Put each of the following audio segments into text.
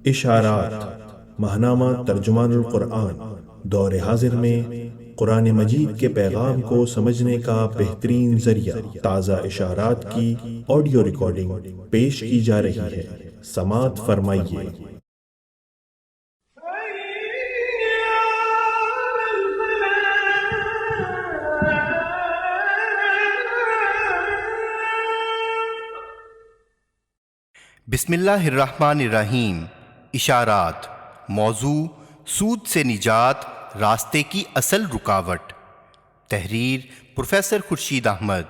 اشارات ماہنامہ ترجمان القرآن دور حاضر میں قرآن مجید کے پیغام کو سمجھنے کا بہترین ذریعہ تازہ اشارات کی آڈیو ریکارڈنگ پیش کی جا رہی ہے۔ سماعت فرمائیے۔ بسم اللہ الرحمن الرحیم۔ اشارات۔ موضوع: سود سے نجات، راستے کی اصل رکاوٹ۔ تحریر: پروفیسر خورشید احمد۔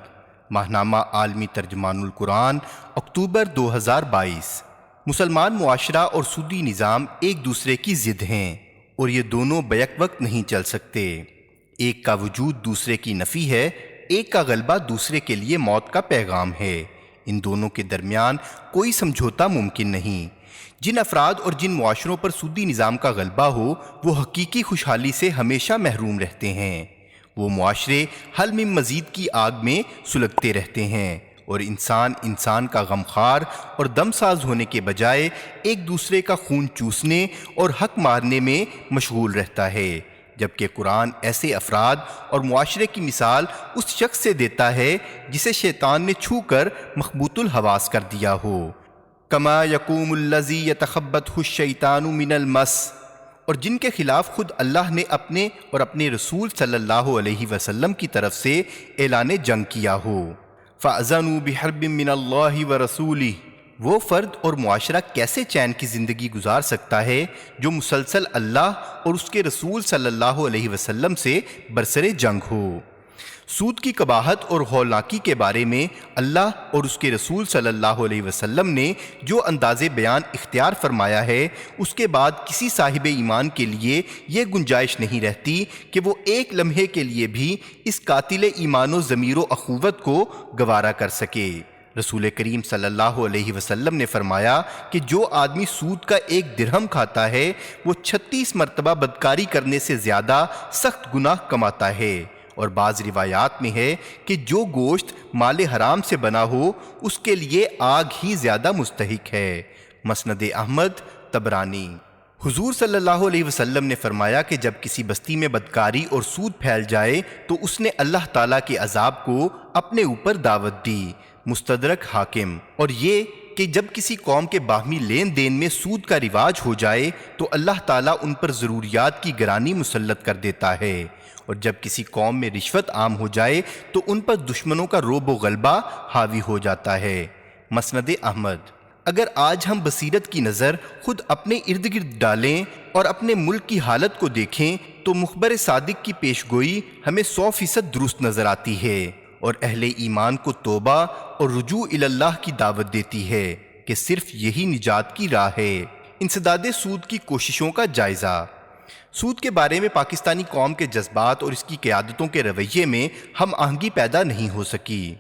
ماہنامہ عالمی ترجمان القرآن، اکتوبر 2022۔ مسلمان معاشرہ اور سودی نظام ایک دوسرے کی ضد ہیں اور یہ دونوں بیک وقت نہیں چل سکتے۔ ایک کا وجود دوسرے کی نفی ہے، ایک کا غلبہ دوسرے کے لیے موت کا پیغام ہے۔ ان دونوں کے درمیان کوئی سمجھوتا ممکن نہیں۔ جن افراد اور جن معاشروں پر سودی نظام کا غلبہ ہو وہ حقیقی خوشحالی سے ہمیشہ محروم رہتے ہیں۔ وہ معاشرے حل من مزید کی آگ میں سلگتے رہتے ہیں اور انسان کا غمخوار اور دم ساز ہونے کے بجائے ایک دوسرے کا خون چوسنے اور حق مارنے میں مشغول رہتا ہے، جبکہ قرآن ایسے افراد اور معاشرے کی مثال اس شخص سے دیتا ہے جسے شیطان نے چھو کر مخبوط الحواس کر دیا ہو۔ کما یقوم الذی یتخبطہ الشیطان من المس، اور جن کے خلاف خود اللہ نے اپنے اور اپنے رسول صلی اللہ علیہ وسلم کی طرف سے اعلان جنگ کیا ہو۔ فَأَذَنُوا بِحَرْبٍ مِّنَ اللَّهِ وَرَسُولِهِ، وہ فرد اور معاشرہ کیسے چین کی زندگی گزار سکتا ہے جو مسلسل اللہ اور اس کے رسول صلی اللہ علیہ وسلم سے برسر جنگ ہو؟ سود کی قباحت اور ہولناکی کے بارے میں اللہ اور اس کے رسول صلی اللہ علیہ وسلم نے جو انداز بیان اختیار فرمایا ہے، اس کے بعد کسی صاحب ایمان کے لیے یہ گنجائش نہیں رہتی کہ وہ ایک لمحے کے لیے بھی اس قاتل ایمان و ضمیر و اخوت کو گوارا کر سکے۔ رسول کریم صلی اللہ علیہ وسلم نے فرمایا کہ جو آدمی سود کا ایک درہم کھاتا ہے وہ 36 مرتبہ بدکاری کرنے سے زیادہ سخت گناہ کماتا ہے، اور بعض روایات میں ہے کہ جو گوشت مال حرام سے بنا ہو اس کے لیے آگ ہی زیادہ مستحق ہے۔ مسند احمد، طبرانی۔ حضور صلی اللہ علیہ وسلم نے فرمایا کہ جب کسی بستی میں بدکاری اور سود پھیل جائے تو اس نے اللہ تعالیٰ کے عذاب کو اپنے اوپر دعوت دی۔ مستدرک حاکم۔ اور یہ کہ جب کسی قوم کے باہمی لین دین میں سود کا رواج ہو جائے تو اللہ تعالیٰ ان پر ضروریات کی گرانی مسلط کر دیتا ہے، اور جب کسی قوم میں رشوت عام ہو جائے تو ان پر دشمنوں کا رعب و غلبہ حاوی ہو جاتا ہے۔ مسند احمد۔ اگر آج ہم بصیرت کی نظر خود اپنے ارد گرد ڈالیں اور اپنے ملک کی حالت کو دیکھیں تو مخبر صادق کی پیشگوئی ہمیں 100% درست نظر آتی ہے، اور اہل ایمان کو توبہ اور رجوع الی اللہ کی دعوت دیتی ہے کہ صرف یہی نجات کی راہ ہے۔ انسداد سود کی کوششوں کا جائزہ۔ سود کے بارے میں پاکستانی قوم کے جذبات اور اس کی قیادتوں کے رویے میں ہم آہنگی پیدا نہیں ہو سکی۔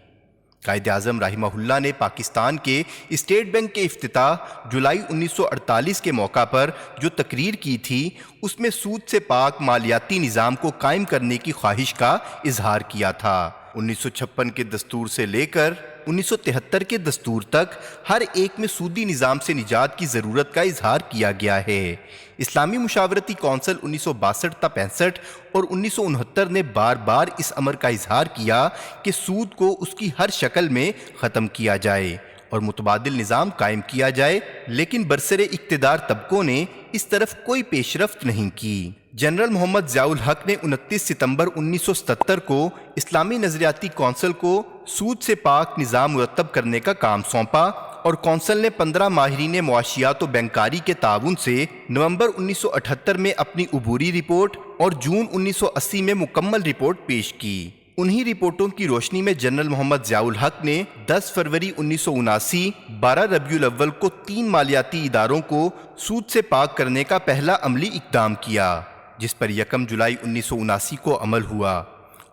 قائد اعظم رحمہ اللہ نے پاکستان کے اسٹیٹ بینک کے افتتاح جولائی 1948 کے موقع پر جو تقریر کی تھی اس میں سود سے پاک مالیاتی نظام کو قائم کرنے کی خواہش کا اظہار کیا تھا۔ 1956 کے دستور سے لے کر 1973 کے دستور تک ہر ایک میں سودی نظام سے نجات کی ضرورت کا اظہار کیا گیا ہے۔ اسلامی مشاورتی کونسل 1962 تا 65 اور 1969 نے بار بار اس امر کا اظہار کیا کہ سود کو اس کی ہر شکل میں ختم کیا جائے اور متبادل نظام قائم کیا جائے، لیکن برسر اقتدار طبقوں نے اس طرف کوئی پیش رفت نہیں کی۔ جنرل محمد ضیاء الحق نے 29 ستمبر 1977 کو اسلامی نظریاتی کونسل کو سود سے پاک نظام مرتب کرنے کا کام سونپا، اور کونسل نے 15 ماہرین معاشیات و بینکاری کے تعاون سے نومبر 1978 میں اپنی عبوری رپورٹ اور جون 1980 میں مکمل رپورٹ پیش کی۔ انہی رپورٹوں کی روشنی میں جنرل محمد ضیاء الحق نے 10 فروری 1979، 12 ربیع الاول کو 3 مالیاتی اداروں کو سود سے پاک کرنے کا پہلا عملی اقدام کیا، جس پر 1 جولائی 1979 کو عمل ہوا۔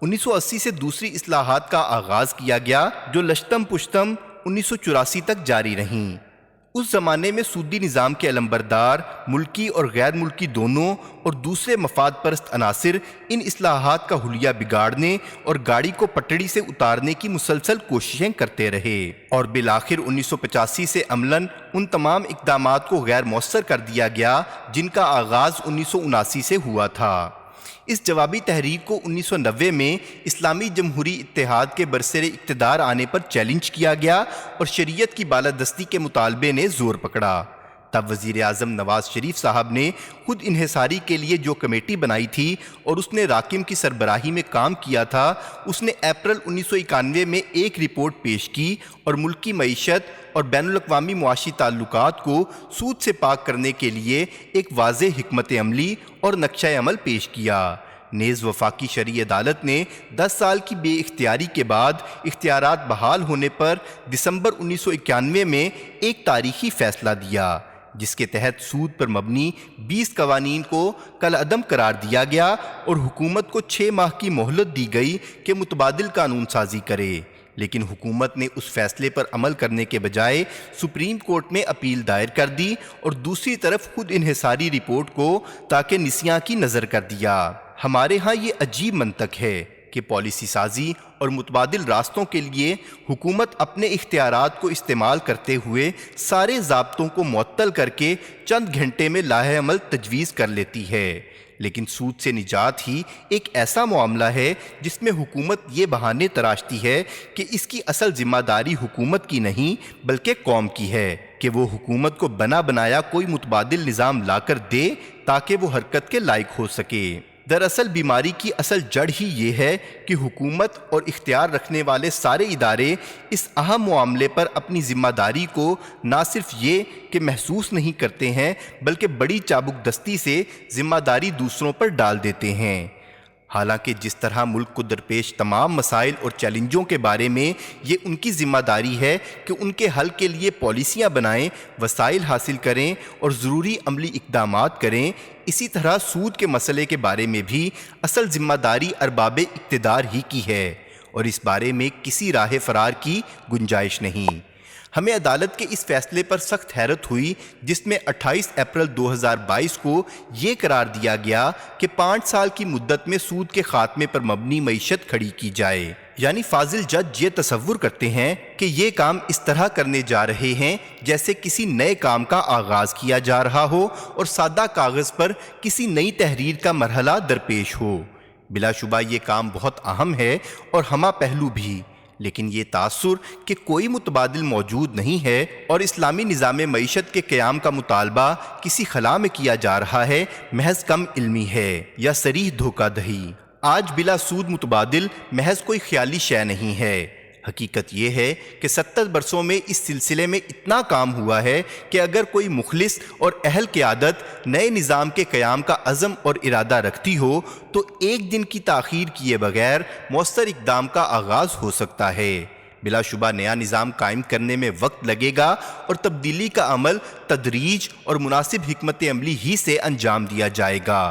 1980 سے دوسری اصلاحات کا آغاز کیا گیا جو لشتم پشتم 1984 تک جاری رہیں۔ اس زمانے میں سودی نظام کے علمبردار ملکی اور غیر ملکی دونوں اور دوسرے مفاد پرست عناصر ان اصلاحات کا حلیہ بگاڑنے اور گاڑی کو پٹڑی سے اتارنے کی مسلسل کوششیں کرتے رہے، اور بالآخر 1985 سے عملاً ان تمام اقدامات کو غیر مؤثر کر دیا گیا جن کا آغاز 1979 سے ہوا تھا۔ اس جوابی تحریک کو 1990 میں اسلامی جمہوری اتحاد کے برسر اقتدار آنے پر چیلنج کیا گیا اور شریعت کی بالادستی کے مطالبے نے زور پکڑا۔ تب وزیر اعظم نواز شریف صاحب نے خود انحصاری کے لیے جو کمیٹی بنائی تھی اور اس نے راکم کی سربراہی میں کام کیا تھا، اس نے اپریل 1991 میں ایک رپورٹ پیش کی اور ملکی معیشت اور بین الاقوامی معاشی تعلقات کو سود سے پاک کرنے کے لیے ایک واضح حکمت عملی اور نقشہ عمل پیش کیا۔ نیز وفاقی شرعی عدالت نے 10 سال کی بے اختیاری کے بعد اختیارات بحال ہونے پر دسمبر 1991 میں ایک تاریخی فیصلہ دیا، جس کے تحت سود پر مبنی 20 قوانین کو کالعدم قرار دیا گیا اور حکومت کو 6 ماہ کی مہلت دی گئی کہ متبادل قانون سازی کرے، لیکن حکومت نے اس فیصلے پر عمل کرنے کے بجائے سپریم کورٹ میں اپیل دائر کر دی اور دوسری طرف خود انحصاری رپورٹ کو تاکہ نسیاں کی نظر کر دیا۔ ہمارے ہاں یہ عجیب منطق ہے کہ پالیسی سازی اور متبادل راستوں کے لیے حکومت اپنے اختیارات کو استعمال کرتے ہوئے سارے ضابطوں کو معطل کر کے چند گھنٹے میں لاہ عمل تجویز کر لیتی ہے، لیکن سود سے نجات ہی ایک ایسا معاملہ ہے جس میں حکومت یہ بہانے تراشتی ہے کہ اس کی اصل ذمہ داری حکومت کی نہیں بلکہ قوم کی ہے کہ وہ حکومت کو بنا بنایا کوئی متبادل نظام لا کر دے تاکہ وہ حرکت کے لائق ہو سکے۔ دراصل بیماری کی اصل جڑ ہی یہ ہے کہ حکومت اور اختیار رکھنے والے سارے ادارے اس اہم معاملے پر اپنی ذمہ داری کو نہ صرف یہ کہ محسوس نہیں کرتے ہیں بلکہ بڑی چابک دستی سے ذمہ داری دوسروں پر ڈال دیتے ہیں۔ حالانکہ جس طرح ملک کو درپیش تمام مسائل اور چیلنجوں کے بارے میں یہ ان کی ذمہ داری ہے کہ ان کے حل کے لیے پالیسیاں بنائیں، وسائل حاصل کریں اور ضروری عملی اقدامات کریں، اسی طرح سود کے مسئلے کے بارے میں بھی اصل ذمہ داری ارباب اقتدار ہی کی ہے اور اس بارے میں کسی راہ فرار کی گنجائش نہیں۔ ہمیں عدالت کے اس فیصلے پر سخت حیرت ہوئی جس میں 28 اپریل 2022 کو یہ قرار دیا گیا کہ 5 سال کی مدت میں سود کے خاتمے پر مبنی معیشت کھڑی کی جائے، یعنی فاضل جج یہ تصور کرتے ہیں کہ یہ کام اس طرح کرنے جا رہے ہیں جیسے کسی نئے کام کا آغاز کیا جا رہا ہو اور سادہ کاغذ پر کسی نئی تحریر کا مرحلہ درپیش ہو۔ بلا شبہ یہ کام بہت اہم ہے اور ہمہ پہلو بھی، لیکن یہ تاثر کہ کوئی متبادل موجود نہیں ہے اور اسلامی نظام معیشت کے قیام کا مطالبہ کسی خلا میں کیا جا رہا ہے، محض کم علمی ہے یا صریح دھوکہ دہی۔ آج بلا سود متبادل محض کوئی خیالی شے نہیں ہے۔ حقیقت یہ ہے کہ 70 برسوں میں اس سلسلے میں اتنا کام ہوا ہے کہ اگر کوئی مخلص اور اہل قیادت نئے نظام کے قیام کا عزم اور ارادہ رکھتی ہو تو ایک دن کی تاخیر کیے بغیر مؤثر اقدام کا آغاز ہو سکتا ہے۔ بلا شبہ نیا نظام قائم کرنے میں وقت لگے گا اور تبدیلی کا عمل تدریج اور مناسب حکمت عملی ہی سے انجام دیا جائے گا،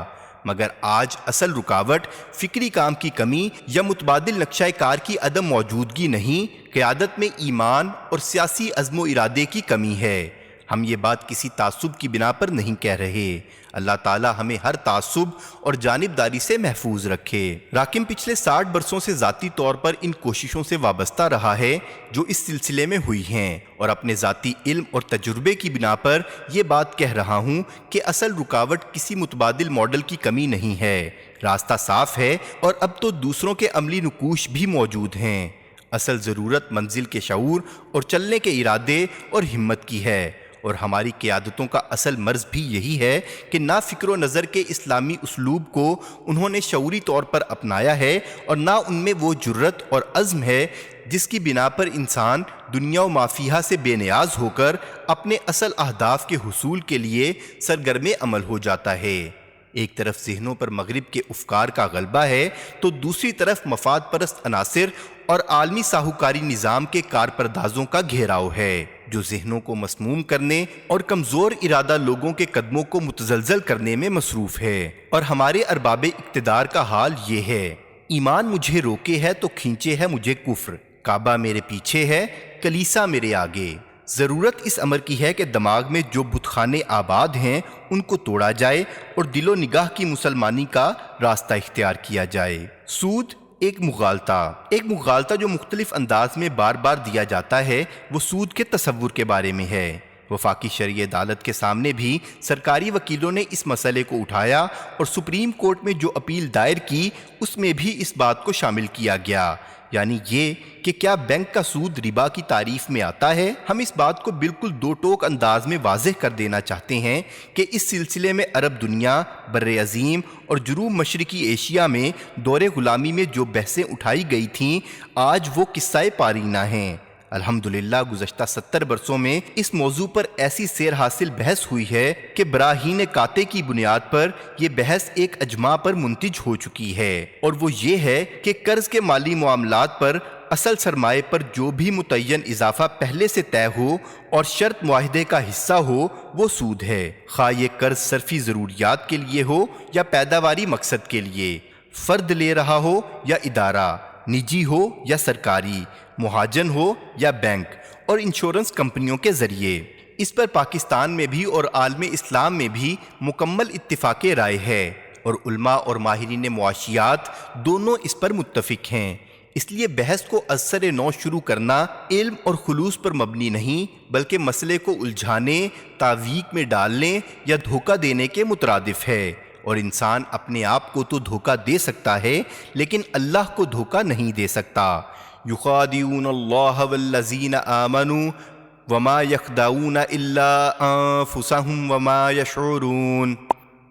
مگر آج اصل رکاوٹ فکری کام کی کمی یا متبادل نقشہ کار کی عدم موجودگی نہیں، قیادت میں ایمان اور سیاسی عزم و ارادے کی کمی ہے۔ ہم یہ بات کسی تعصب کی بنا پر نہیں کہہ رہے۔ اللہ تعالی ہمیں ہر تعصب اور جانبداری سے محفوظ رکھے۔ راکم پچھلے 60 برسوں سے ذاتی طور پر ان کوششوں سے وابستہ رہا ہے جو اس سلسلے میں ہوئی ہیں، اور اپنے ذاتی علم اور تجربے کی بنا پر یہ بات کہہ رہا ہوں کہ اصل رکاوٹ کسی متبادل ماڈل کی کمی نہیں ہے، راستہ صاف ہے اور اب تو دوسروں کے عملی نقوش بھی موجود ہیں۔ اصل ضرورت منزل کے شعور اور چلنے کے ارادے اور ہمت کی ہے، اور ہماری قیادتوں کا اصل مرض بھی یہی ہے کہ نہ فکر و نظر کے اسلامی اسلوب کو انہوں نے شعوری طور پر اپنایا ہے اور نہ ان میں وہ جرت اور عزم ہے جس کی بنا پر انسان دنیا و ما فیہا سے بے نیاز ہو کر اپنے اصل اہداف کے حصول کے لیے سرگرم عمل ہو جاتا ہے۔ ایک طرف ذہنوں پر مغرب کے افکار کا غلبہ ہے تو دوسری طرف مفاد پرست عناصر اور عالمی ساہوکاری نظام کے کارپردازوں کا گھیراؤ ہے جو ذہنوں کو مسموم کرنے اور کمزور ارادہ لوگوں کے قدموں کو متزلزل کرنے میں مصروف ہے۔ اور ہمارے ارباب اقتدار کا حال یہ ہے، ایمان مجھے روکے ہے تو کھینچے ہے مجھے کفر، کعبہ میرے پیچھے ہے کلیسا میرے آگے، ضرورت اس امر کی ہے کہ دماغ میں جو بت خانے آباد ہیں ان کو توڑا جائے اور دل و نگاہ کی مسلمانی کا راستہ اختیار کیا جائے۔ سود ایک مغالطہ جو مختلف انداز میں بار بار دیا جاتا ہے، وہ سود کے تصور کے بارے میں ہے۔ وفاقی شرعی عدالت کے سامنے بھی سرکاری وکیلوں نے اس مسئلے کو اٹھایا اور سپریم کورٹ میں جو اپیل دائر کی اس میں بھی اس بات کو شامل کیا گیا، یعنی یہ کہ کیا بینک کا سود ربا کی تعریف میں آتا ہے۔ ہم اس بات کو بالکل دو ٹوک انداز میں واضح کر دینا چاہتے ہیں کہ اس سلسلے میں عرب دنیا، بر عظیم اور جنوب مشرقی ایشیا میں دور غلامی میں جو بحثیں اٹھائی گئی تھیں، آج وہ قصہ پارینہ ہیں۔ الحمدللہ گزشتہ 70 برسوں میں اس موضوع پر ایسی سیر حاصل بحث ہوئی ہے کہ براہین قاطع کی بنیاد پر یہ بحث ایک اجماع پر منتج ہو چکی ہے، اور وہ یہ ہے کہ قرض کے مالی معاملات پر اصل سرمایہ پر جو بھی متعین اضافہ پہلے سے طے ہو اور شرط معاہدے کا حصہ ہو وہ سود ہے، خواہ یہ قرض صرفی ضروریات کے لیے ہو یا پیداواری مقصد کے لیے، فرد لے رہا ہو یا ادارہ، نجی ہو یا سرکاری، مہاجن ہو یا بینک اور انشورنس کمپنیوں کے ذریعے۔ اس پر پاکستان میں بھی اور عالم اسلام میں بھی مکمل اتفاق رائے ہے، اور علماء اور ماہرین معاشیات دونوں اس پر متفق ہیں۔ اس لیے بحث کو از سر نو شروع کرنا علم اور خلوص پر مبنی نہیں، بلکہ مسئلے کو الجھانے، تعویق میں ڈالنے یا دھوکہ دینے کے مترادف ہے، اور انسان اپنے آپ کو تو دھوکہ دے سکتا ہے لیکن اللہ کو دھوکہ نہیں دے سکتا۔ یخادعون اللہ والذین آمنوا وما یخدعون الا انفسهم وما یشعرون۔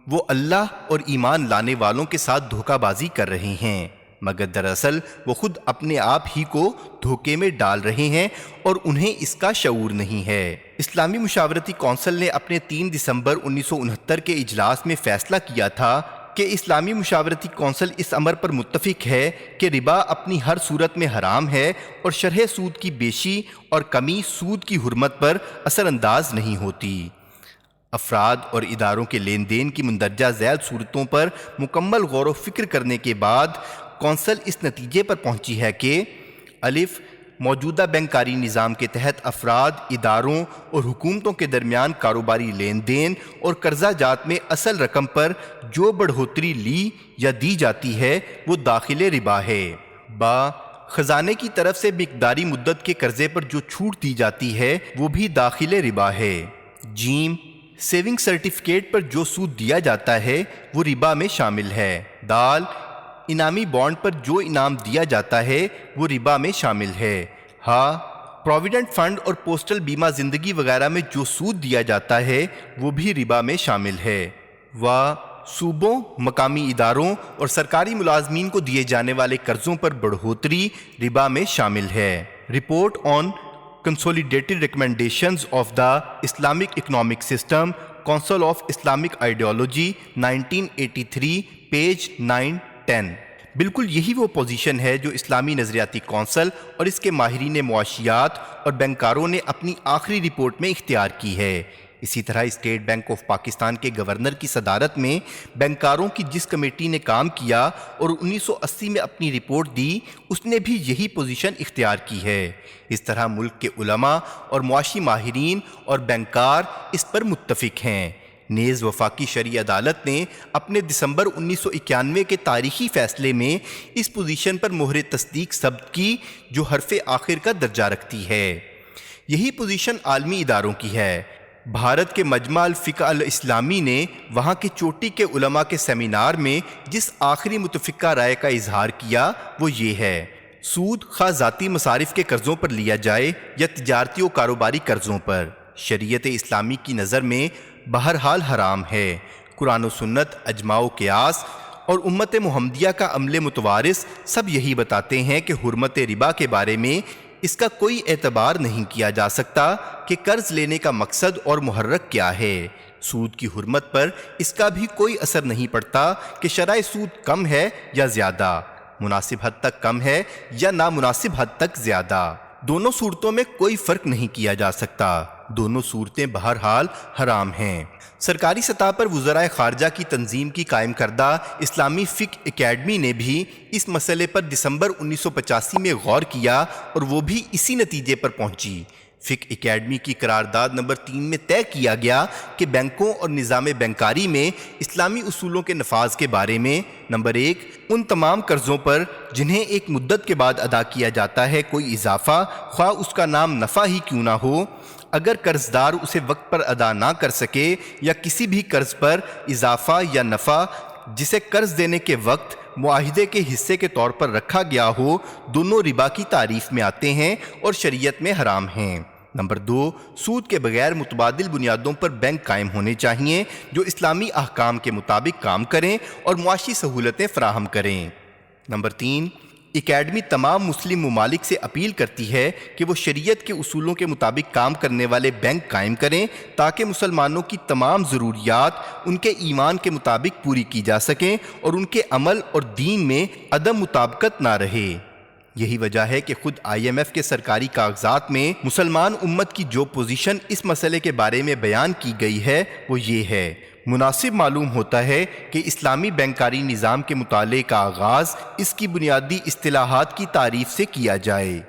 وہ اللہ اور ایمان لانے والوں کے ساتھ دھوکہ بازی کر رہے ہیں، مگر دراصل وہ خود اپنے آپ ہی کو دھوکے میں ڈال رہے ہیں اور انہیں اس کا شعور نہیں ہے۔ اسلامی مشاورتی کونسل نے اپنے 3 دسمبر 1969 کے اجلاس میں فیصلہ کیا تھا کہ اسلامی مشاورتی کونسل اس امر پر متفق ہے کہ ربا اپنی ہر صورت میں حرام ہے اور شرح سود کی بیشی اور کمی سود کی حرمت پر اثر انداز نہیں ہوتی۔ افراد اور اداروں کے لین دین کی مندرجہ ذیل صورتوں پر مکمل غور و فکر کرنے کے بعد کونسل اس نتیجے پر پہنچی ہے کہ الف موجودہ بینکاری نظام کے تحت افراد، اداروں اور حکومتوں کے درمیان کاروباری لین دین اور قرضہ جات میں اصل رقم پر جو بڑھوتری لی یا دی جاتی ہے وہ داخل ربا ہے۔ با خزانے کی طرف سے مقداری مدت کے قرضے پر جو چھوٹ دی جاتی ہے وہ بھی داخل ربا ہے۔ جیم سیونگ سرٹیفکیٹ پر جو سود دیا جاتا ہے وہ ربا میں شامل ہے۔ دال انعامی بانڈ پر جو انعام دیا جاتا ہے وہ ربا میں شامل ہے۔ ہاں پروویڈنٹ فنڈ اور پوسٹل بیمہ زندگی وغیرہ میں جو سود دیا جاتا ہے وہ بھی ربا میں شامل ہے۔ صوبوں، مقامی اداروں اور سرکاری ملازمین کو دیے جانے والے قرضوں پر بڑھوتری ربا میں شامل ہے۔ Report on consolidated recommendations of the Islamic economic system, council of Islamic ideology 1983 page 9-10۔ بالکل یہی وہ پوزیشن ہے جو اسلامی نظریاتی کونسل اور اس کے ماہرین معاشیات اور بینکاروں نے اپنی آخری رپورٹ میں اختیار کی ہے۔ اسی طرح اسٹیٹ بینک آف پاکستان کے گورنر کی صدارت میں بینکاروں کی جس کمیٹی نے کام کیا اور 1980 میں اپنی رپورٹ دی، اس نے بھی یہی پوزیشن اختیار کی ہے۔ اس طرح ملک کے علماء اور معاشی ماہرین اور بینکار اس پر متفق ہیں۔ نیز وفاقی شرعی عدالت نے اپنے دسمبر 1991 کے تاریخی فیصلے میں اس پوزیشن پر مہر تصدیق ثبت کی جو حرف آخر کا درجہ رکھتی ہے۔ یہی پوزیشن عالمی اداروں کی ہے۔ بھارت کے مجمع الفقہ الاسلامی نے وہاں کے چوٹی کے علماء کے سیمینار میں جس آخری متفقہ رائے کا اظہار کیا وہ یہ ہے: سود خواہ ذاتی مصارف کے قرضوں پر لیا جائے یا تجارتی و کاروباری قرضوں پر، شریعت اسلامی کی نظر میں بہرحال حرام ہے۔ قرآن و سنت، اجماع و قیاس اور امت محمدیہ کا عمل متوارث سب یہی بتاتے ہیں کہ حرمت ربا کے بارے میں اس کا کوئی اعتبار نہیں کیا جا سکتا کہ قرض لینے کا مقصد اور محرک کیا ہے۔ سود کی حرمت پر اس کا بھی کوئی اثر نہیں پڑتا کہ شرح سود کم ہے یا زیادہ، مناسب حد تک کم ہے یا نامناسب حد تک زیادہ۔ دونوں صورتوں میں کوئی فرق نہیں کیا جا سکتا، دونوں صورتیں بہرحال حرام ہیں۔ سرکاری سطح پر وزرائے خارجہ کی تنظیم کی قائم کردہ اسلامی فقہ اکیڈمی نے بھی اس مسئلے پر دسمبر 1985 میں غور کیا اور وہ بھی اسی نتیجے پر پہنچی۔ فقہ اکیڈمی کی قرارداد نمبر 3 میں طے کیا گیا کہ بینکوں اور نظام بینکاری میں اسلامی اصولوں کے نفاذ کے بارے میں نمبر 1 ان تمام قرضوں پر جنہیں ایک مدت کے بعد ادا کیا جاتا ہے کوئی اضافہ خواہ اس کا نام نفع ہی کیوں نہ ہو، اگر قرض دار اسے وقت پر ادا نہ کر سکے، یا کسی بھی قرض پر اضافہ یا نفع جسے قرض دینے کے وقت معاہدے کے حصے کے طور پر رکھا گیا ہو، دونوں ربا کی تعریف میں آتے ہیں اور شریعت میں حرام ہیں۔ نمبر 2 سود کے بغیر متبادل بنیادوں پر بینک قائم ہونے چاہیے جو اسلامی احکام کے مطابق کام کریں اور معاشی سہولتیں فراہم کریں۔ نمبر 3 اکیڈمی تمام مسلم ممالک سے اپیل کرتی ہے کہ وہ شریعت کے اصولوں کے مطابق کام کرنے والے بینک قائم کریں تاکہ مسلمانوں کی تمام ضروریات ان کے ایمان کے مطابق پوری کی جا سکیں اور ان کے عمل اور دین میں عدم مطابقت نہ رہے۔ یہی وجہ ہے کہ خود IMF کے سرکاری کاغذات میں مسلمان امت کی جو پوزیشن اس مسئلے کے بارے میں بیان کی گئی ہے وہ یہ ہے: مناسب معلوم ہوتا ہے کہ اسلامی بینکاری نظام کے مطالعے کا آغاز اس کی بنیادی اصطلاحات کی تعریف سے کیا جائے۔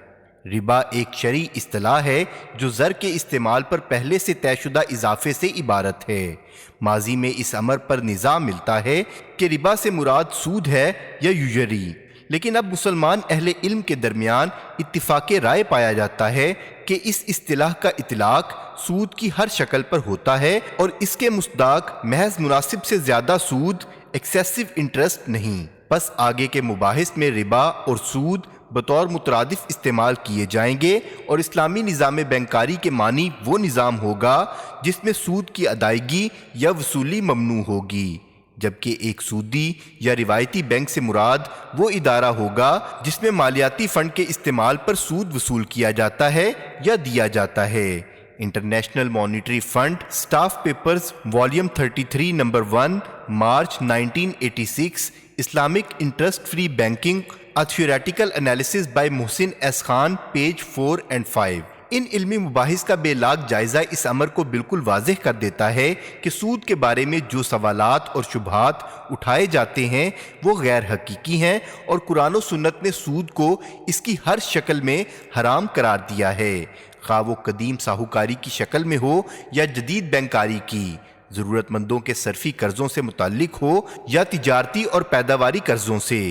ربا ایک شرعی اصطلاح ہے جو زر کے استعمال پر پہلے سے طے شدہ اضافے سے عبارت ہے۔ ماضی میں اس امر پر نزاع ملتا ہے کہ ربا سے مراد سود ہے یا یوجری، لیکن اب مسلمان اہل علم کے درمیان اتفاق رائے پایا جاتا ہے کہ اس اصطلاح کا اطلاق سود کی ہر شکل پر ہوتا ہے اور اس کے مصداق محض مناسب سے زیادہ سود، ایکسیسو انٹرسٹ نہیں۔ پس آگے کے مباحث میں ربا اور سود بطور مترادف استعمال کیے جائیں گے اور اسلامی نظام بینکاری کے معنی وہ نظام ہوگا جس میں سود کی ادائیگی یا وصولی ممنوع ہوگی، جبکہ ایک سودی یا روایتی بینک سے مراد وہ ادارہ ہوگا جس میں مالیاتی فنڈ کے استعمال پر سود وصول کیا جاتا ہے یا دیا جاتا ہے۔ International monetary fund staff papers volume 33 number 1 March 1986 Islamic interest free banking A theoretical analysis by Mohsin S Khan page 4 and 5۔ ان علمی مباحث کا بے لاگ جائزہ اس امر کو بالکل واضح کر دیتا ہے کہ سود کے بارے میں جو سوالات اور شبہات اٹھائے جاتے ہیں وہ غیر حقیقی ہیں اور قرآن و سنت نے سود کو اس کی ہر شکل میں حرام قرار دیا ہے، خواہ وہ قدیم ساہوکاری کی شکل میں ہو یا جدید بینکاری کی، ضرورت مندوں کے صرفی قرضوں سے متعلق ہو یا تجارتی اور پیداواری قرضوں سے،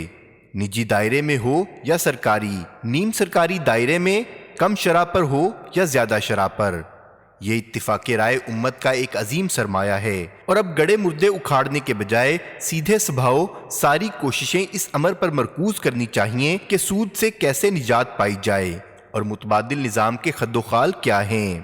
نجی دائرے میں ہو یا سرکاری، نیم سرکاری دائرے میں، کم شرح پر ہو یا زیادہ شرح پر۔ یہ اتفاق رائے امت کا ایک عظیم سرمایہ ہے اور اب گڑے مردے اکھاڑنے کے بجائے سیدھے سبھاؤ ساری کوششیں اس امر پر مرکوز کرنی چاہیے کہ سود سے کیسے نجات پائی جائے اور متبادل نظام کے خد و خال کیا ہیں۔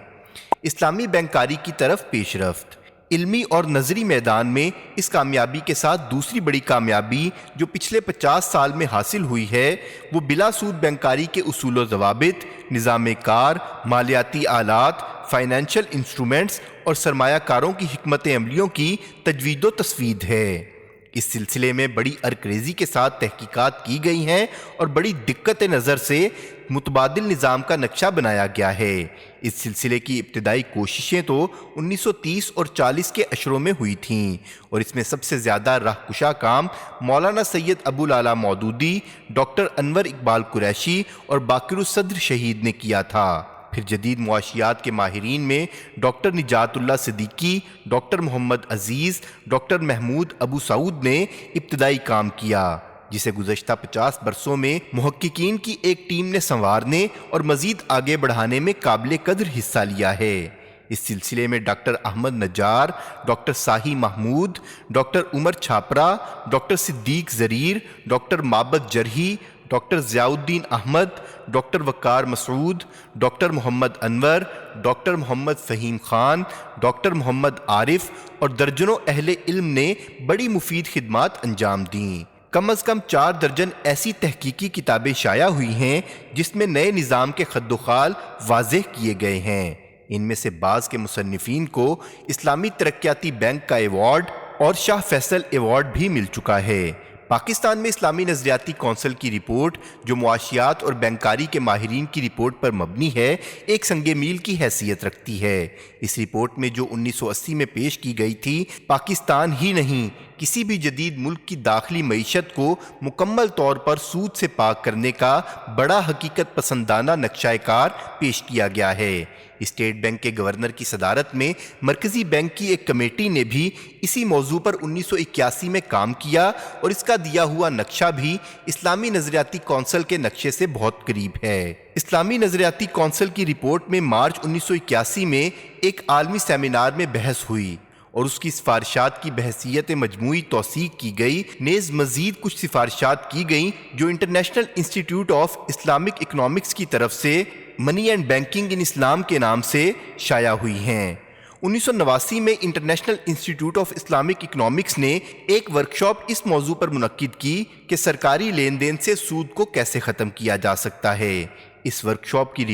اسلامی بینکاری کی طرف پیش رفت۔ علمی اور نظری میدان میں اس کامیابی کے ساتھ دوسری بڑی کامیابی جو پچھلے 50 سال میں حاصل ہوئی ہے وہ بلا سود بینکاری کے اصول و ضوابط، نظام کار، مالیاتی آلات، فائنینشل انسٹرومنٹس اور سرمایہ کاروں کی حکمت عملیوں کی تجوید و تسوید ہے۔ اس سلسلے میں بڑی عرقریزی کے ساتھ تحقیقات کی گئی ہیں اور بڑی دقت نظر سے متبادل نظام کا نقشہ بنایا گیا ہے۔ اس سلسلے کی ابتدائی کوششیں تو 1930 اور 40 کے اشروں میں ہوئی تھیں اور اس میں سب سے زیادہ راہکشا کام مولانا سید ابوالعلا مودودی، ڈاکٹر انور اقبال قریشی اور باقر الصدر شہید نے کیا تھا۔ پھر جدید معاشیات کے ماہرین میں ڈاکٹر نجات اللہ صدیقی، ڈاکٹر محمد عزیز، ڈاکٹر محمود ابو سعود نے ابتدائی کام کیا، جسے گزشتہ 50 برسوں میں محققین کی ایک ٹیم نے سنوارنے اور مزید آگے بڑھانے میں قابل قدر حصہ لیا ہے۔ اس سلسلے میں doctor Ahmad Najar, doctor ساہی Mahmood, doctor عمر چھاپرا، ڈاکٹر صدیق زریر، ڈاکٹر مابد جرحی، ڈاکٹر ضیاء الدین احمد، ڈاکٹر وقار مسعود، ڈاکٹر محمد انور، ڈاکٹر محمد فہیم خان، ڈاکٹر محمد عارف اور درجنوں اہل علم نے بڑی مفید خدمات انجام دیں۔ کم از کم 4 درجن ایسی تحقیقی کتابیں شائع ہوئی ہیں جس میں نئے نظام کے خد و خال واضح کیے گئے ہیں۔ ان میں سے بعض کے مصنفین کو اسلامی ترقیاتی بینک کا ایوارڈ اور شاہ فیصل ایوارڈ بھی مل چکا ہے۔ پاکستان میں اسلامی نظریاتی کونسل کی رپورٹ جو معاشیات اور بینکاری کے ماہرین کی رپورٹ پر مبنی ہے، ایک سنگ میل کی حیثیت رکھتی ہے۔ اس رپورٹ میں جو 1980 میں پیش کی گئی تھی، پاکستان ہی نہیں کسی بھی جدید ملک کی داخلی معیشت کو مکمل طور پر سود سے پاک کرنے کا بڑا حقیقت پسندانہ نقشہ کار پیش کیا گیا ہے۔ اسٹیٹ بینک کے گورنر کی صدارت میں مرکزی بینک کی ایک کمیٹی نے بھی اسی موضوع پر 1981 میں کام کیا اور اس کا دیا ہوا نقشہ بھی اسلامی نظریاتی کونسل کے نقشے سے بہت قریب ہے۔ اسلامی نظریاتی کونسل کی رپورٹ میں مارچ 1981 میں ایک عالمی سیمینار میں بحث ہوئی اور اس کی سفارشات کی بحثیت مجموعی توثیق کی گئی، نیز مزید کچھ سفارشات کی گئیں جو international institute of Islamic economics کی طرف سے منی اینڈ بینکنگ ان اسلام کے نام سے شائع ہوئی ہیں۔ 1989 میں international institute of Islamic economics نے ایک ورکشاپ اس موضوع پر منعقد کی کہ سرکاری لین دین سے سود کو کیسے ختم کیا جا سکتا ہے۔ اس ورکشاپ کی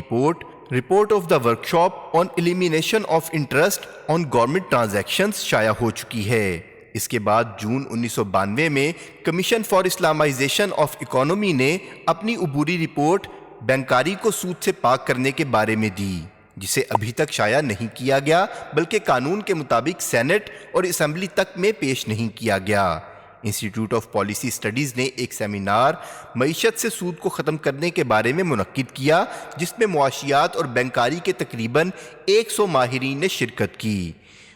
report of the workshop on elimination of interest on government transactions شائع ہو چکی ہے۔ اس کے بعد جون 1992 میں commission for Islamisation of economy نے اپنی عبوری رپورٹ بینکاری کو سود سے پاک کرنے کے بارے میں دی، جسے ابھی تک شائع نہیں کیا گیا بلکہ قانون کے مطابق سینٹ اور اسمبلی تک میں پیش نہیں کیا گیا۔ انسٹیٹیوٹ آف پالیسی اسٹڈیز نے ایک سیمینار معیشت سے سود کو ختم کرنے کے بارے میں منعقد کیا، جس میں معاشیات اور بینکاری کے تقریباً 100 ماہرین نے شرکت کی۔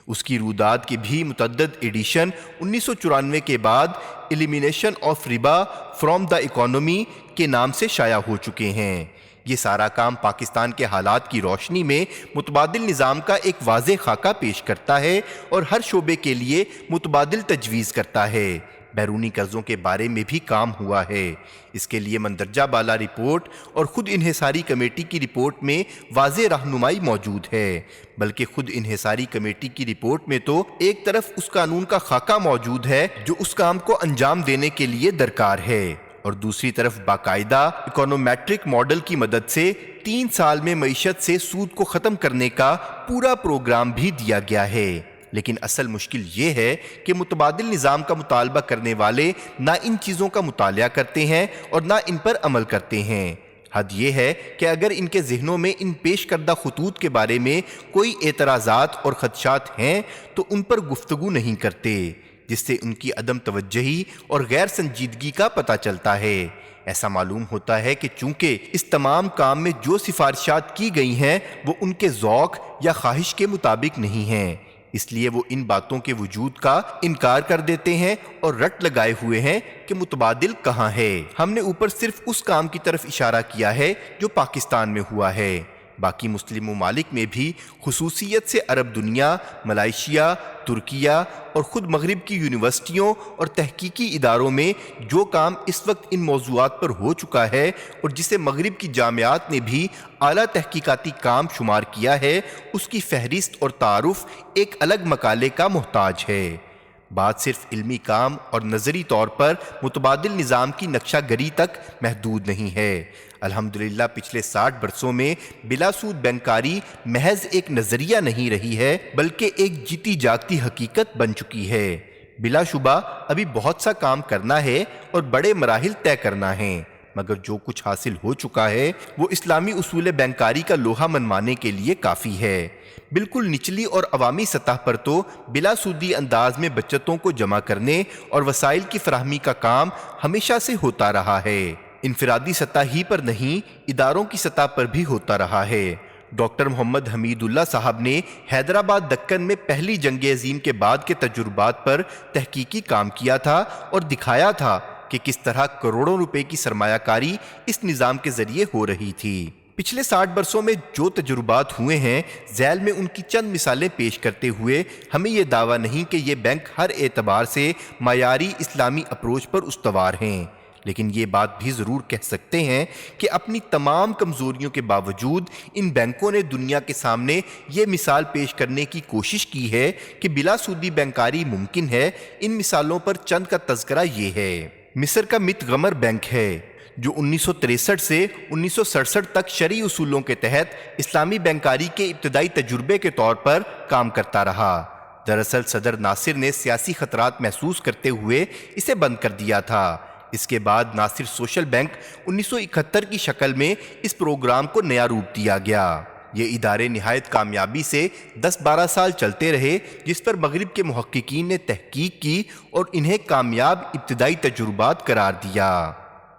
اس کی رودات کے بھی متعدد ایڈیشن 1994 کے بعد ایلیمینیشن آف ربا فرام دا اکانومی کے نام سے شائع ہو چکے ہیں۔ یہ سارا کام پاکستان کے حالات کی روشنی میں متبادل نظام کا ایک واضح خاکہ پیش کرتا ہے اور ہر شعبے کے لیے متبادل تجویز کرتا ہے۔ بیرونی قرضوں کے بارے میں بھی کام ہوا ہے۔ اس کے لیے مندرجہ بالا رپورٹ اور خود انحصاری کمیٹی کی رپورٹ میں واضح رہنمائی موجود ہے، بلکہ خود انحصاری کمیٹی کی رپورٹ میں تو ایک طرف اس قانون کا خاکہ موجود ہے جو اس کام کو انجام دینے کے لیے درکار ہے، اور دوسری طرف باقاعدہ اکونومیٹرک ماڈل کی مدد سے 3 سال میں معیشت سے سود کو ختم کرنے کا پورا پروگرام بھی دیا گیا ہے۔ لیکن اصل مشکل یہ ہے کہ متبادل نظام کا مطالبہ کرنے والے نہ ان چیزوں کا مطالعہ کرتے ہیں اور نہ ان پر عمل کرتے ہیں۔ حد یہ ہے کہ اگر ان کے ذہنوں میں ان پیش کردہ خطوط کے بارے میں کوئی اعتراضات اور خدشات ہیں تو ان پر گفتگو نہیں کرتے، جس سے ان کی عدم توجہی اور غیر سنجیدگی کا پتہ چلتا ہے۔ ایسا معلوم ہوتا ہے کہ چونکہ اس تمام کام میں جو سفارشات کی گئی ہیں وہ ان کے ذوق یا خواہش کے مطابق نہیں ہیں، اس لیے وہ ان باتوں کے وجود کا انکار کر دیتے ہیں اور رٹ لگائے ہوئے ہیں کہ متبادل کہاں ہے۔ ہم نے اوپر صرف اس کام کی طرف اشارہ کیا ہے جو پاکستان میں ہوا ہے۔ باقی مسلم ممالک میں بھی خصوصیت سے عرب دنیا، ملائیشیا، ترکیہ اور خود مغرب کی یونیورسٹیوں اور تحقیقی اداروں میں جو کام اس وقت ان موضوعات پر ہو چکا ہے اور جسے مغرب کی جامعات نے بھی اعلیٰ تحقیقاتی کام شمار کیا ہے، اس کی فہرست اور تعارف ایک الگ مقالے کا محتاج ہے۔ بات صرف علمی کام اور نظری طور پر متبادل نظام کی نقشہ گری تک محدود نہیں ہے۔ الحمدللہ پچھلے 60 برسوں میں بلا سود بینکاری محض ایک نظریہ نہیں رہی ہے بلکہ ایک جیتی جاگتی حقیقت بن چکی ہے۔ بلا شبہ ابھی بہت سا کام کرنا ہے اور بڑے مراحل طے کرنا ہے، مگر جو کچھ حاصل ہو چکا ہے وہ اسلامی اصول بینکاری کا لوہا منوانے کے لیے کافی ہے۔ بالکل نچلی اور عوامی سطح پر تو بلا سودی انداز میں بچتوں کو جمع کرنے اور وسائل کی فراہمی کا کام ہمیشہ سے ہوتا رہا ہے۔ انفرادی سطح ہی پر نہیں، اداروں کی سطح پر بھی ہوتا رہا ہے۔ ڈاکٹر محمد حمید اللہ صاحب نے حیدرآباد دکن میں پہلی جنگ عظیم کے بعد کے تجربات پر تحقیقی کام کیا تھا اور دکھایا تھا کہ کس طرح کروڑوں روپے کی سرمایہ کاری اس نظام کے ذریعے ہو رہی تھی۔ پچھلے 60 برسوں میں جو تجربات ہوئے ہیں، ذیل میں ان کی چند مثالیں پیش کرتے ہوئے ہمیں یہ دعویٰ نہیں کہ یہ بینک ہر اعتبار سے معیاری اسلامی اپروچ پر استوار ہیں، لیکن یہ بات بھی ضرور کہہ سکتے ہیں کہ اپنی تمام کمزوریوں کے باوجود ان بینکوں نے دنیا کے سامنے یہ مثال پیش کرنے کی کوشش کی ہے کہ بلا سودی بینکاری ممکن ہے۔ ان مثالوں پر چند کا تذکرہ یہ ہے۔ مصر کا مت غمر بینک ہے جو 1963 سے 1967 تک شرعی اصولوں کے تحت اسلامی بینکاری کے ابتدائی تجربے کے طور پر کام کرتا رہا۔ دراصل صدر ناصر نے سیاسی خطرات محسوس کرتے ہوئے اسے بند کر دیا تھا۔ اس کے بعد ناصر سوشل بینک 1971 کی شکل میں اس پروگرام کو نیا روپ دیا گیا۔ یہ ادارے نہایت کامیابی سے 10-12 سال چلتے رہے، جس پر مغرب کے محققین نے تحقیق کی اور انہیں کامیاب ابتدائی تجربات قرار دیا۔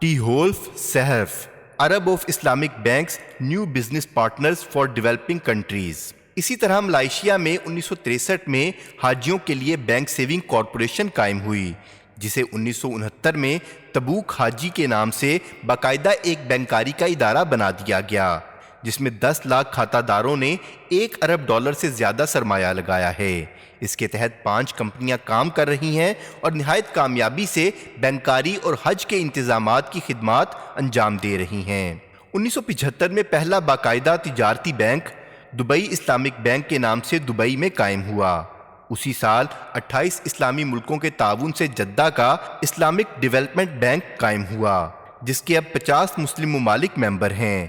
ٹی ہولف سہرف، عرب of Islamic banks new business partners for developing countries. اسی طرح ملائیشیا میں 1963 میں حاجیوں کے لیے بینک سیونگ کارپوریشن قائم ہوئی، جسے 1969 میں تبوک حاجی کے نام سے باقاعدہ ایک بینکاری کا ادارہ بنا دیا گیا، جس میں 10 لاکھ کھاتہ داروں نے $1 ارب سے زیادہ سرمایہ لگایا ہے۔ اس کے تحت 5 کمپنیاں کام کر رہی ہیں اور نہایت کامیابی سے بینکاری اور حج کے انتظامات کی خدمات انجام دے رہی ہیں۔ 1975 میں پہلا باقاعدہ تجارتی بینک دبئی اسلامک بینک کے نام سے دبئی میں قائم ہوا۔ اسی سال 28 اسلامی ملکوں کے تعاون سے جدہ کا اسلامک ڈیولپمنٹ بینک قائم ہوا، جس کے اب 50 مسلم ممالک ممبر ہیں۔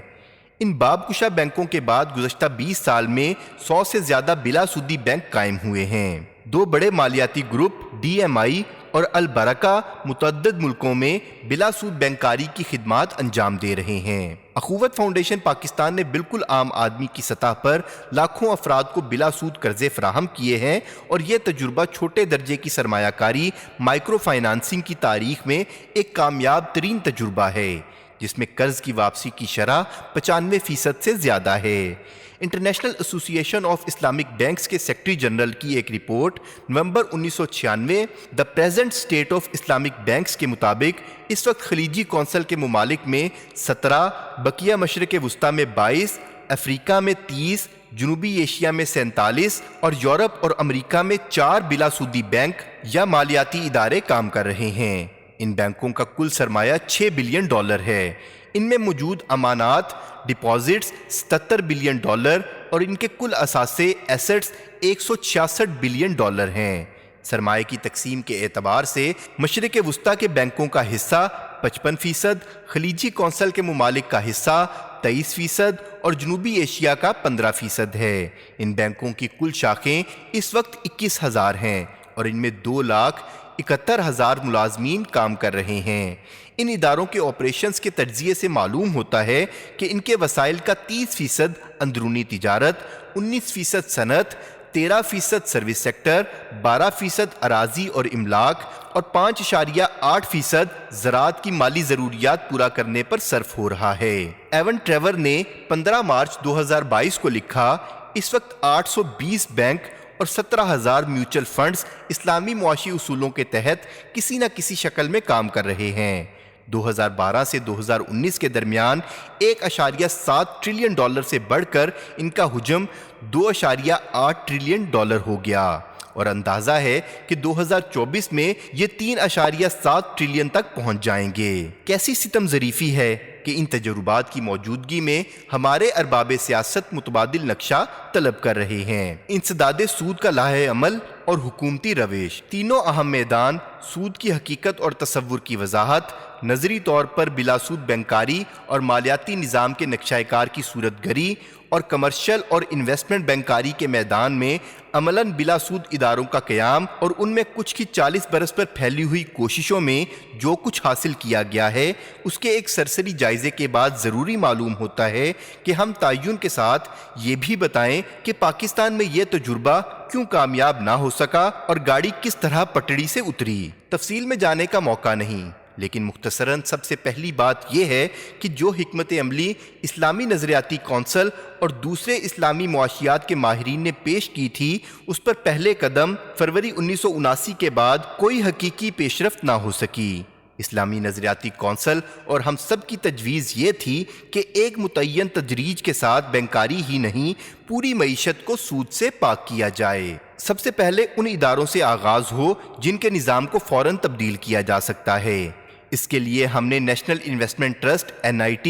ان باب کشا بینکوں کے بعد گزشتہ 20 سال میں 100 سے زیادہ بلا سودی بینک قائم ہوئے ہیں۔ 2 بڑے مالیاتی گروپ DMI اور البرکہ متعدد ملکوں میں بلا سود بینکاری کی خدمات انجام دے رہے ہیں۔ اخوت فاؤنڈیشن پاکستان نے بالکل عام آدمی کی سطح پر لاکھوں افراد کو بلا سود قرضے فراہم کیے ہیں، اور یہ تجربہ چھوٹے درجے کی سرمایہ کاری مائکرو فائنانسنگ کی تاریخ میں ایک کامیاب ترین تجربہ ہے، جس میں قرض کی واپسی کی شرح 95% سے زیادہ ہے۔ انٹرنیشنل ایسوسی ایشن آف اسلامک بینکس کے سیکرٹری جنرل کی ایک report November 1996 the present state of Islamic banks کے مطابق اس وقت خلیجی کونسل کے ممالک میں 17، بقیہ مشرق وسطیٰ میں 22، افریقہ میں 30، جنوبی ایشیا میں 47 اور یورپ اور امریکہ میں 4 بلا سودی بینک یا مالیاتی ادارے کام کر رہے ہیں۔ ان بینکوں کا کل سرمایہ $6 بلین ہے۔ ان میں موجود امانات ڈپازٹس $77 بلین اور ان کے کل اثاثے ایسٹس $166 بلین ہیں۔ سرمایہ کی تقسیم کے اعتبار سے مشرق وسطیٰ کے بینکوں کا حصہ 55%، خلیجی کونسل کے ممالک کا حصہ 23% اور جنوبی ایشیا کا 15% ہے۔ ان بینکوں کی کل شاخیں اس وقت 21,000 ہیں اور ان میں 2,71,000 ملازمین کام کر رہے ہیں۔ ان اداروں کے آپریشنز کے تجزیے سے معلوم ہوتا ہے کہ ان کے وسائل کا 30% اندرونی تجارت، 19% صنعت، 13% سروس سیکٹر، 12% اراضی اور املاک اور 5.8% زراعت کی مالی ضروریات پورا کرنے پر صرف ہو رہا ہے۔ ایون ٹریور نے 15 مارچ 2022 کو لکھا، اس وقت 820 بینک اور 17,000 میوچل فنڈز اسلامی معاشی اصولوں کے تحت کسی نہ کسی شکل میں کام کر رہے ہیں۔ 2012 سے 2019 کے درمیان $1.7 ٹریلین سے بڑھ کر ان کا حجم $2.8 ٹریلین ہو گیا، اور اندازہ ہے کہ 2024 میں یہ $3.7 ٹریلین تک پہنچ جائیں گے۔ کیسی ستم ظریفی ہے کہ ان تجربات کی موجودگی میں ہمارے ارباب سیاست متبادل نقشہ طلب کر رہے ہیں۔ انسداد سود کا لاہ عمل اور حکومتی روش، تینوں اہم میدان سود کی حقیقت اور تصور کی وضاحت، نظری طور پر بلا سود بینکاری اور مالیاتی نظام کے نقشہ کار کی صورت گری، اور کمرشل اور انویسٹمنٹ بینکاری کے میدان میں عملاً بلا سود اداروں کا قیام، اور ان میں کچھ کی 40 برس پر پھیلی ہوئی کوششوں میں جو کچھ حاصل کیا گیا ہے، اس کے ایک سرسری جائزے کے بعد ضروری معلوم ہوتا ہے کہ ہم تعین کے ساتھ یہ بھی بتائیں کہ پاکستان میں یہ تجربہ کیوں کامیاب نہ ہو سکا اور گاڑی کس طرح پٹڑی سے اتری۔ تفصیل میں جانے کا موقع نہیں، لیکن مختصراً سب سے پہلی بات یہ ہے کہ جو حکمت عملی اسلامی نظریاتی کونسل اور دوسرے اسلامی معاشیات کے ماہرین نے پیش کی تھی، اس پر پہلے قدم فروری 1979 کے بعد کوئی حقیقی پیش رفت نہ ہو سکی۔ اسلامی نظریاتی کونسل اور ہم سب کی تجویز یہ تھی کہ ایک متعین تدریج کے ساتھ بینکاری ہی نہیں، پوری معیشت کو سود سے پاک کیا جائے۔ سب سے پہلے ان اداروں سے آغاز ہو جن کے نظام کو فوراً تبدیل کیا جا سکتا ہے۔ اس کے لیے ہم نے national investment trust NIT،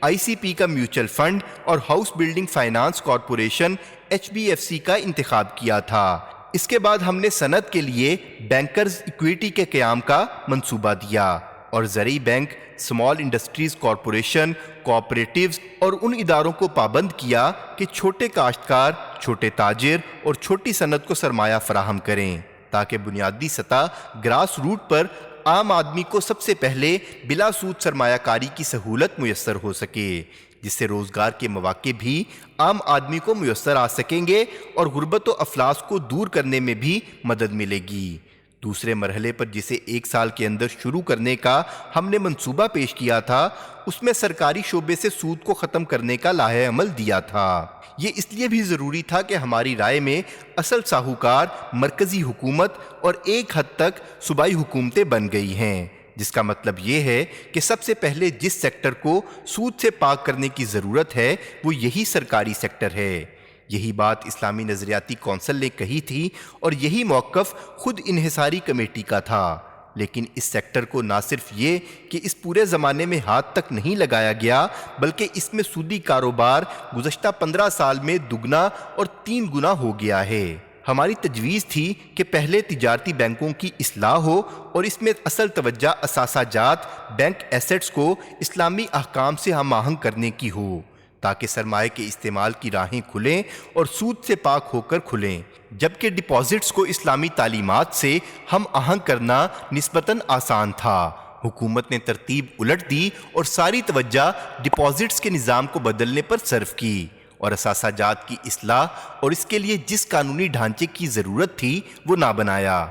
ICP کا میوچل فنڈ اور house building finance corporation HBFC کا انتخاب کیا تھا۔ اس کے بعد ہم نے صنعت کے لیے بینکرز ایکویٹی کے قیام کا منصوبہ دیا، اور زرعی bank, small industries corporation, cooperatives اور ان اداروں کو پابند کیا کہ چھوٹے کاشتکار، چھوٹے تاجر اور چھوٹی صنعت کو سرمایہ فراہم کریں، تاکہ بنیادی سطح گراس روٹ پر عام آدمی کو سب سے پہلے بلا سود سرمایہ کاری کی سہولت میسر ہو سکے، جس سے روزگار کے مواقع بھی عام آدمی کو میسر آ سکیں گے اور غربت و افلاس کو دور کرنے میں بھی مدد ملے گی۔ دوسرے مرحلے پر جسے 1 سال کے اندر شروع کرنے کا ہم نے منصوبہ پیش کیا تھا، اس میں سرکاری شعبے سے سود کو ختم کرنے کا لائحہ عمل دیا تھا۔ یہ اس لیے بھی ضروری تھا کہ ہماری رائے میں اصل ساہوکار مرکزی حکومت اور ایک حد تک صوبائی حکومتیں بن گئی ہیں، جس کا مطلب یہ ہے کہ سب سے پہلے جس سیکٹر کو سود سے پاک کرنے کی ضرورت ہے وہ یہی سرکاری سیکٹر ہے۔ یہی بات اسلامی نظریاتی کونسل نے کہی تھی اور یہی موقف خود انحصاری کمیٹی کا تھا، لیکن اس سیکٹر کو نہ صرف یہ کہ اس پورے زمانے میں ہاتھ تک نہیں لگایا گیا، بلکہ اس میں سودی کاروبار گزشتہ 15 سال میں دگنا اور 3 گنا ہو گیا ہے۔ ہماری تجویز تھی کہ پہلے تجارتی بینکوں کی اصلاح ہو اور اس میں اصل توجہ اثاثہ جات بینک ایسٹس کو اسلامی احکام سے ہم آہنگ کرنے کی ہو، تاکہ سرمایہ کے استعمال کی راہیں کھلیں اور سود سے پاک ہو کر کھلیں، جبکہ ڈپازٹس کو اسلامی تعلیمات سے ہم آہنگ کرنا نسبتاً آسان تھا۔ حکومت نے ترتیب الٹ دی اور ساری توجہ ڈپازٹس کے نظام کو بدلنے پر صرف کی اور اثاثہ جات کی اصلاح اور اس کے لیے جس قانونی ڈھانچے کی ضرورت تھی وہ نہ بنایا۔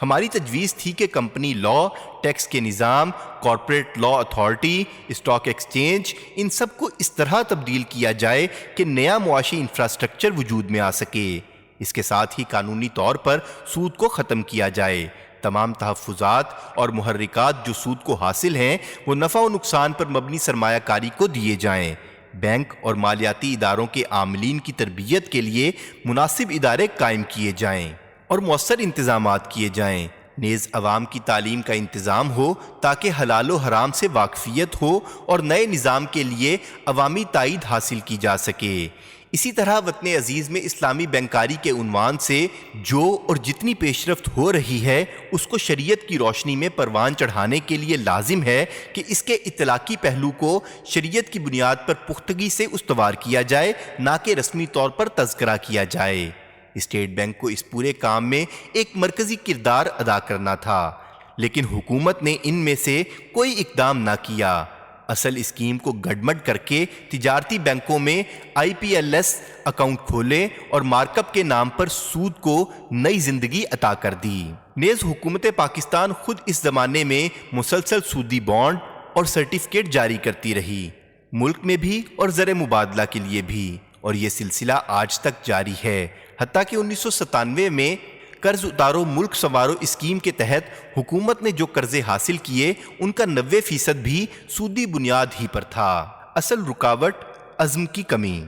ہماری تجویز تھی کہ کمپنی لا، ٹیکس کے نظام، corporate law authority, stock exchange, ان سب کو اس طرح تبدیل کیا جائے کہ نیا معاشی انفراسٹرکچر وجود میں آ سکے۔ اس کے ساتھ ہی قانونی طور پر سود کو ختم کیا جائے۔ تمام تحفظات اور محرکات جو سود کو حاصل ہیں وہ نفع و نقصان پر مبنی سرمایہ کاری کو دیے جائیں۔ بینک اور مالیاتی اداروں کے عاملین کی تربیت کے لیے مناسب ادارے قائم کیے جائیں اور مؤثر انتظامات کیے جائیں۔ نیز عوام کی تعلیم کا انتظام ہو تاکہ حلال و حرام سے واقفیت ہو اور نئے نظام کے لیے عوامی تائید حاصل کی جا سکے۔ اسی طرح وطن عزیز میں اسلامی بینکاری کے عنوان سے جو اور جتنی پیش رفت ہو رہی ہے اس کو شریعت کی روشنی میں پروان چڑھانے کے لیے لازم ہے کہ اس کے اطلاقی پہلو کو شریعت کی بنیاد پر پختگی سے استوار کیا جائے، نہ کہ رسمی طور پر تذکرہ کیا جائے۔ اسٹیٹ بینک کو اس پورے کام میں ایک مرکزی کردار ادا کرنا تھا، لیکن حکومت نے ان میں سے کوئی اقدام نہ کیا۔ اصل اسکیم کو گڈمڈ کر کے تجارتی بینکوں میں IPLS اکاؤنٹ کھولے اور مارک اپ کے نام پر سود کو نئی زندگی عطا کر دی۔ نیز حکومت پاکستان خود اس زمانے میں مسلسل سودی بانڈ اور سرٹیفکیٹ جاری کرتی رہی، ملک میں بھی اور زر مبادلہ کے لیے بھی، اور یہ سلسلہ آج تک جاری ہے، حتیٰ کہ 1997 میں قرض اتارو ملک سنوارو اسکیم کے تحت حکومت نے جو قرضے حاصل کیے ان کا 90% بھی سودی بنیاد ہی پر تھا۔ اصل رکاوٹ عزم کی کمی۔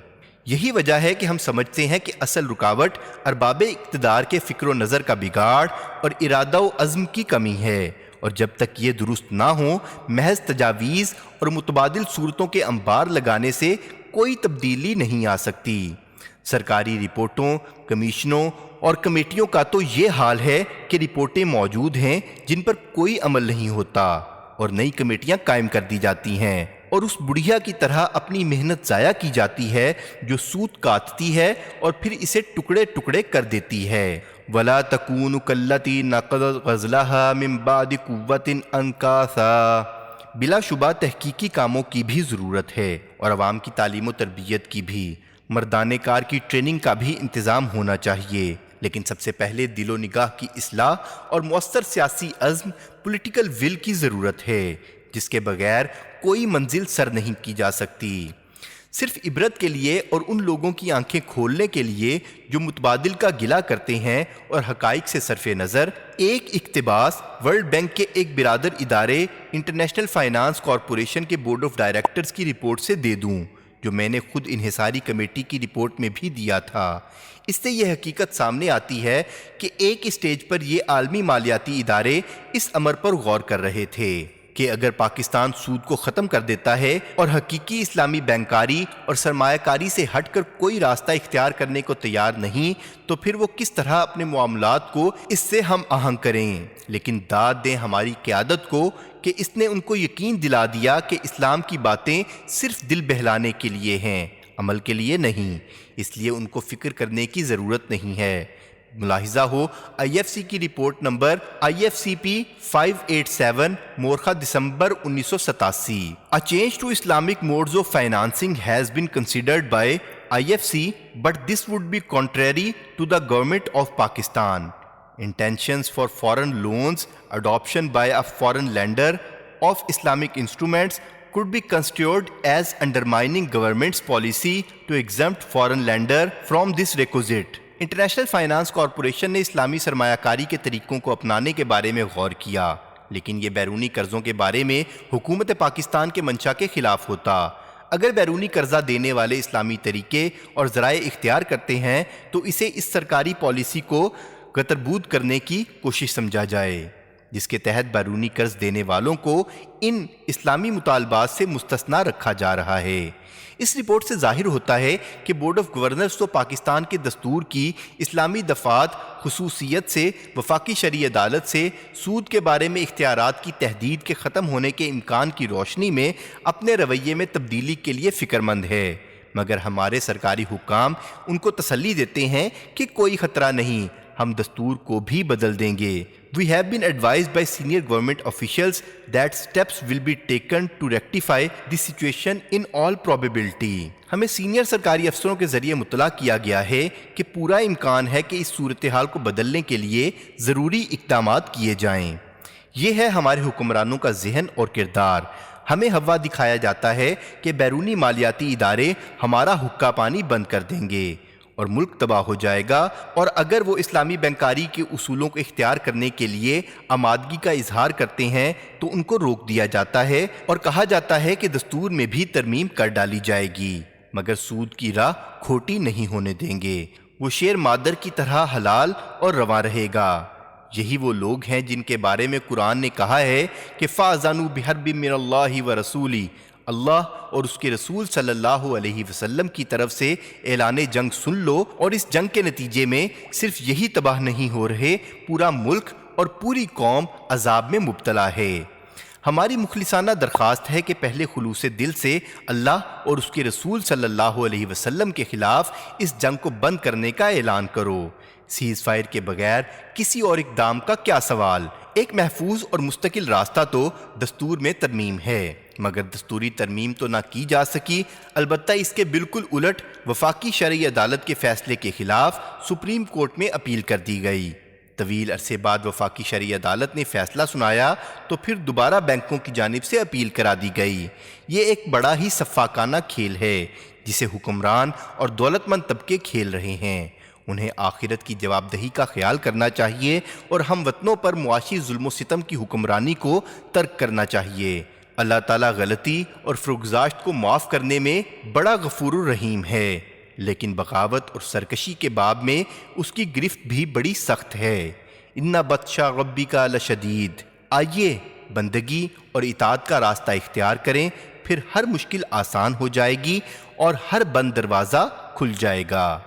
یہی وجہ ہے کہ ہم سمجھتے ہیں کہ اصل رکاوٹ ارباب اقتدار کے فکر و نظر کا بگاڑ اور ارادہ و عزم کی کمی ہے، اور جب تک یہ درست نہ ہو محض تجاویز اور متبادل صورتوں کے انبار لگانے سے کوئی تبدیلی نہیں آ سکتی۔ سرکاری رپورٹوں، کمیشنوں اور کمیٹیوں کا تو یہ حال ہے کہ رپورٹیں موجود ہیں جن پر کوئی عمل نہیں ہوتا اور نئی کمیٹیاں قائم کر دی جاتی ہیں اور اس بڑھیا کی طرح اپنی محنت ضائع کی جاتی ہے جو سود کاٹتی ہے اور پھر اسے ٹکڑے ٹکڑے کر دیتی ہے۔ وَلَا تَكُونُ كَالَّتِي نَقَضَتْ غَزْلَهَا مِن بَعْدِ قُوَّةٍ أَنْكَاثًا۔ بلا شبہ تحقیقی کاموں کی بھی ضرورت ہے اور عوام کی تعلیم و تربیت کی بھی، مردانہ کار کی ٹریننگ کا بھی انتظام ہونا چاہیے، لیکن سب سے پہلے دل و نگاہ کی اصلاح اور مؤثر سیاسی عزم پولیٹیکل ول کی ضرورت ہے، جس کے بغیر کوئی منزل سر نہیں کی جا سکتی۔ صرف عبرت کے لیے اور ان لوگوں کی آنکھیں کھولنے کے لیے جو متبادل کا گلہ کرتے ہیں اور حقائق سے صرف نظر، ایک اقتباس ورلڈ بینک کے ایک برادر ادارے انٹرنیشنل فائنانس کارپوریشن کے بورڈ آف ڈائریکٹرز کی رپورٹ سے دے دوں، جو میں نے خود انحصاری کمیٹی کی رپورٹ میں بھی دیا تھا۔ اس سے یہ حقیقت سامنے آتی ہے کہ ایک اسٹیج پر یہ عالمی مالیاتی ادارے اس امر پر غور کر رہے تھے کہ اگر پاکستان سود کو ختم کر دیتا ہے اور حقیقی اسلامی بینکاری اور سرمایہ کاری سے ہٹ کر کوئی راستہ اختیار کرنے کو تیار نہیں، تو پھر وہ کس طرح اپنے معاملات کو اس سے ہم آہنگ کریں۔ لیکن داد دیں ہماری قیادت کو کہ اس نے ان کو یقین دلا دیا کہ اسلام کی باتیں صرف دل بہلانے کے لیے ہیں، عمل کے لیے نہیں، اس لیے ان کو فکر کرنے کی ضرورت نہیں ہے۔ ملاحظہ ہو IFC کی رپورٹ نمبر IFCP 587 مورخہ دسمبر 1987. A change to Islamic modes of financing has been considered by IFC, but this would be contrary to the government of Pakistan. Intentions for foreign loans, adoption by a foreign lender of Islamic instruments could be construed as undermining government's policy to exempt foreign lender from this requisite. International finance corporation نے اسلامی سرمایہ کاری کے طریقوں کو اپنانے کے بارے میں غور کیا، لیکن یہ بیرونی قرضوں کے بارے میں حکومت پاکستان کے منشا کے خلاف ہوتا. اگر بیرونی قرضہ دینے والے اسلامی طریقے اور ذرائع اختیار کرتے ہیں تو اسے اس سرکاری پالیسی کو قطربود کرنے کی کوشش سمجھا جائے، جس کے تحت بیرونی قرض دینے والوں کو ان اسلامی مطالبات سے مستثنی رکھا جا رہا ہے. اس رپورٹ سے ظاہر ہوتا ہے کہ بورڈ آف گورنرز تو پاکستان کے دستور کی اسلامی دفعات خصوصیت سے وفاقی شرعی عدالت سے سود کے بارے میں اختیارات کی تحدید کے ختم ہونے کے امکان کی روشنی میں اپنے رویے میں تبدیلی کے لیے فکر مند ہے، مگر ہمارے سرکاری حکام ان کو تسلی دیتے ہیں کہ کوئی خطرہ نہیں، ہم دستور کو بھی بدل دیں گے. We have been advised by senior government officials that steps will be taken to rectify the situation in all probability. ہمیں سینئر سرکاری افسروں کے ذریعے مطلع کیا گیا ہے کہ پورا امکان ہے کہ اس صورتحال کو بدلنے کے لیے ضروری اقدامات کیے جائیں. یہ ہے ہمارے حکمرانوں کا ذہن اور کردار. ہمیں ہوا دکھایا جاتا ہے کہ بیرونی مالیاتی ادارے ہمارا حقہ پانی بند کر دیں گے اور ملک تباہ ہو جائے گا، اور اگر وہ اسلامی بینکاری کے اصولوں کو اختیار کرنے کے لیے آمادگی کا اظہار کرتے ہیں تو ان کو روک دیا جاتا ہے اور کہا جاتا ہے کہ دستور میں بھی ترمیم کر ڈالی جائے گی، مگر سود کی راہ کھوٹی نہیں ہونے دیں گے. وہ شیر مادر کی طرح حلال اور رواں رہے گا. یہی وہ لوگ ہیں جن کے بارے میں قرآن نے کہا ہے کہ فَأَذَنُوا بِحَرْبٍ مِّنَ اللَّهِ وَرَسُولِهِ، اللہ اور اس کے رسول صلی اللہ علیہ وسلم کی طرف سے اعلان جنگ سن لو، اور اس جنگ کے نتیجے میں صرف یہی تباہ نہیں ہو رہے، پورا ملک اور پوری قوم عذاب میں مبتلا ہے. ہماری مخلصانہ درخواست ہے کہ پہلے خلوص دل سے اللہ اور اس کے رسول صلی اللہ علیہ وسلم کے خلاف اس جنگ کو بند کرنے کا اعلان کرو. سیز فائر کے بغیر کسی اور اقدام کا کیا سوال؟ ایک محفوظ اور مستقل راستہ تو دستور میں ترمیم ہے، مگر دستوری ترمیم تو نہ کی جا سکی، البتہ اس کے بالکل الٹ وفاقی شرعی عدالت کے فیصلے کے خلاف سپریم کورٹ میں اپیل کر دی گئی. طویل عرصے بعد وفاقی شرعی عدالت نے فیصلہ سنایا تو پھر دوبارہ بینکوں کی جانب سے اپیل کرا دی گئی. یہ ایک بڑا ہی سفاکانہ کھیل ہے جسے حکمران اور دولت مند طبقے کھیل رہے ہیں. انہیں آخرت کی جواب دہی کا خیال کرنا چاہیے اور ہم وطنوں پر معاشی ظلم و ستم کی حکمرانی کو ترک کرنا چاہیے. اللہ تعالیٰ غلطی اور فروگزاشت کو معاف کرنے میں بڑا غفور الرحیم ہے، لیکن بغاوت اور سرکشی کے باب میں اس کی گرفت بھی بڑی سخت ہے. اِنَّ بَطْشَ رَبِّكَ لَشَدِيدٌ. آئیے بندگی اور اطاعت کا راستہ اختیار کریں، پھر ہر مشکل آسان ہو جائے گی اور ہر بند دروازہ کھل جائے گا.